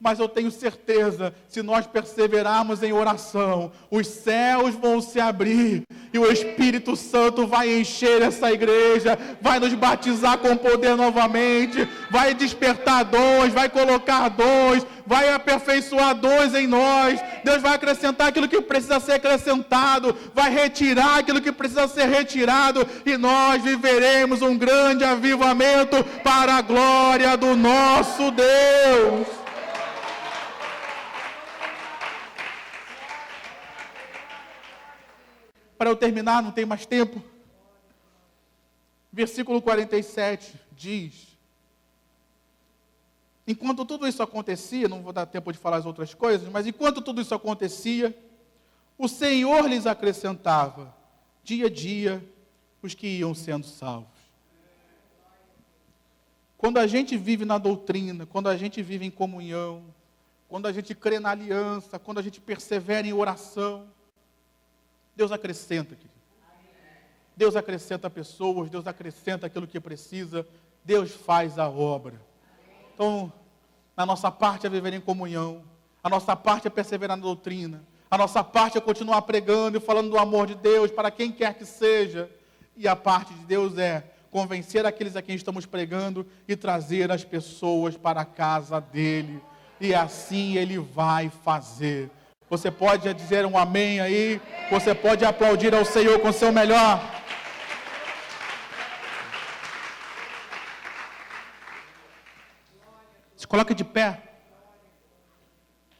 Mas eu tenho certeza, se nós perseverarmos em oração, os céus vão se abrir e o Espírito Santo vai encher essa igreja, vai nos batizar com poder novamente, vai despertar dons, vai colocar dons, vai aperfeiçoar dons em nós. Deus vai acrescentar aquilo que precisa ser acrescentado, vai retirar aquilo que precisa ser retirado e nós viveremos um grande avivamento para a glória do nosso Deus. Para eu terminar, não tem mais tempo. Versículo 47 diz: enquanto tudo isso acontecia, não vou dar tempo de falar as outras coisas, mas enquanto tudo isso acontecia, o Senhor lhes acrescentava, dia a dia, os que iam sendo salvos. Quando a gente vive na doutrina, quando a gente vive em comunhão, quando a gente crê na aliança, quando a gente persevera em oração, Deus acrescenta, querido. Deus acrescenta pessoas, Deus acrescenta aquilo que precisa, Deus faz a obra. Então, a nossa parte é viver em comunhão, a nossa parte é perseverar na doutrina, a nossa parte é continuar pregando e falando do amor de Deus para quem quer que seja, e a parte de Deus é convencer aqueles a quem estamos pregando e trazer as pessoas para a casa dele, e assim ele vai fazer. Você pode dizer um amém aí? Você pode aplaudir ao Senhor com o seu melhor? Se coloque de pé.